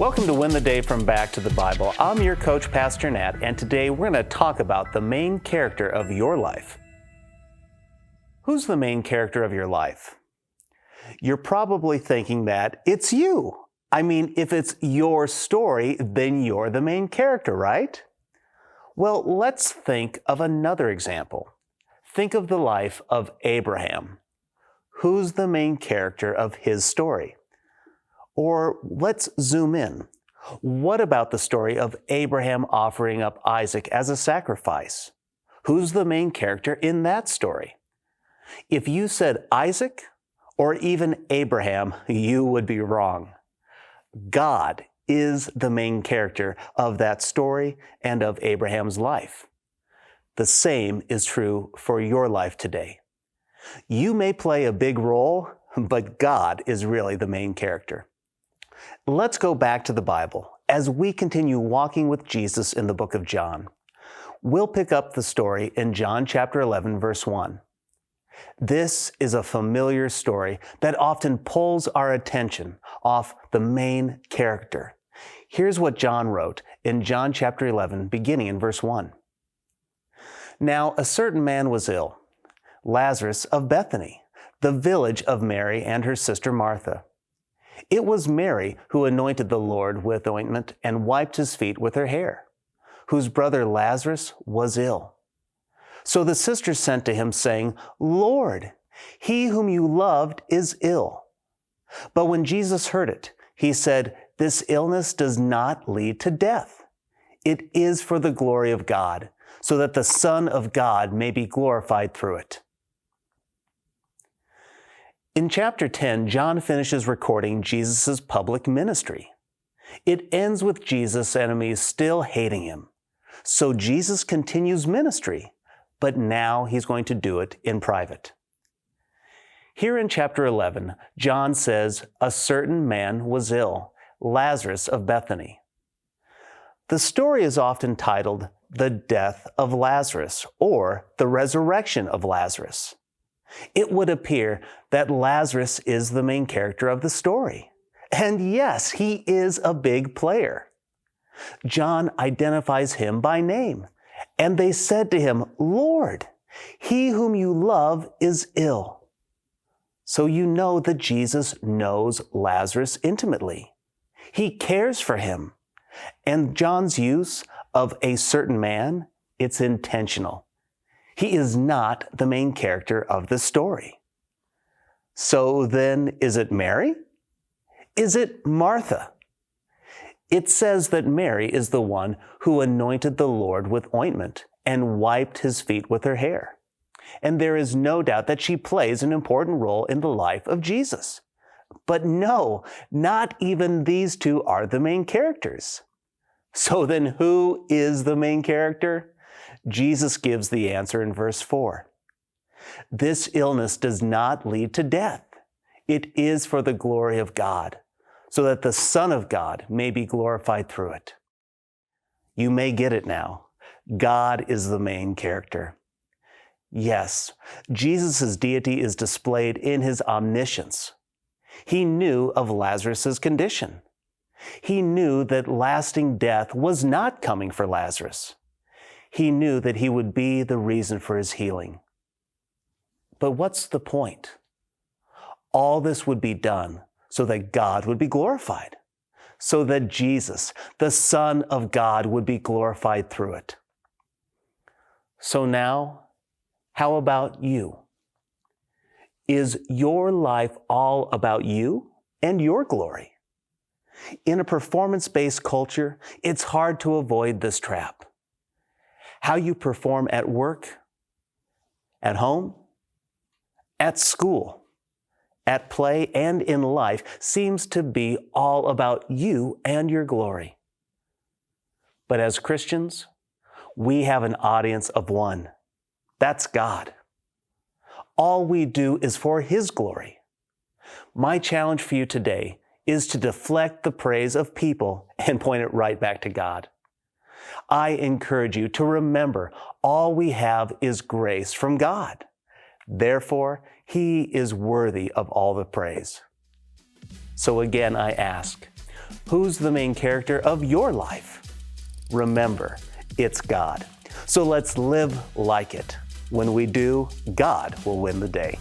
Welcome to Win the Day from Back to the Bible. I'm your coach, Pastor Nat, and today we're going to talk about the main character of your life. Who's the main character of your life? You're probably thinking that it's you. I mean, if it's your story, then you're the main character, right? Well, let's think of another example. Think of the life of Abraham. Who's the main character of his story? Or let's zoom in. What about the story of Abraham offering up Isaac as a sacrifice? Who's the main character in that story? If you said Isaac or even Abraham, you would be wrong. God is the main character of that story and of Abraham's life. The same is true for your life today. You may play a big role, but God is really the main character. Let's go back to the Bible as we continue walking with Jesus in the book of John. We'll pick up the story in John chapter 11, verse 1. This is a familiar story that often pulls our attention off the main character. Here's what John wrote in John chapter 11, beginning in verse 1. Now a certain man was ill, Lazarus of Bethany, the village of Mary and her sister Martha. It was Mary who anointed the Lord with ointment and wiped his feet with her hair, whose brother Lazarus was ill. So the sisters sent to him, saying, Lord, he whom you loved is ill. But when Jesus heard it, he said, This illness does not lead to death. It is for the glory of God, so that the Son of God may be glorified through it. In chapter 10, John finishes recording Jesus' public ministry. It ends with Jesus' enemies still hating him. So Jesus continues ministry, but now he's going to do it in private. Here in chapter 11, John says, a certain man was ill, Lazarus of Bethany. The story is often titled, The Death of Lazarus, or The Resurrection of Lazarus. It would appear that Lazarus is the main character of the story. And yes, he is a big player. John identifies him by name. And they said to him, Lord, he whom you love is ill. So you know that Jesus knows Lazarus intimately. He cares for him. And John's use of a certain man, it's intentional. He is not the main character of the story. So then, is it Mary? Is it Martha? It says that Mary is the one who anointed the Lord with ointment and wiped his feet with her hair. And there is no doubt that she plays an important role in the life of Jesus. But no, not even these two are the main characters. So then who is the main character? Jesus gives the answer in verse 4. This illness does not lead to death. It is for the glory of God, so that the Son of God may be glorified through it. You may get it now. God is the main character. Yes, Jesus' deity is displayed in his omniscience. He knew of Lazarus' condition. He knew that lasting death was not coming for Lazarus. He knew that he would be the reason for his healing. But what's the point? All this would be done so that God would be glorified, so that Jesus, the Son of God, would be glorified through it. So now, how about you? Is your life all about you and your glory? In a performance-based culture, it's hard to avoid this trap. How you perform at work, at home, at school, at play, and in life seems to be all about you and your glory. But as Christians, we have an audience of one. That's God. All we do is for His glory. My challenge for you today is to deflect the praise of people and point it right back to God. I encourage you to remember all we have is grace from God. Therefore, He is worthy of all the praise. So again, I ask, Who's the main character of your life? Remember, it's God. So let's live like it. When we do, God will win the day.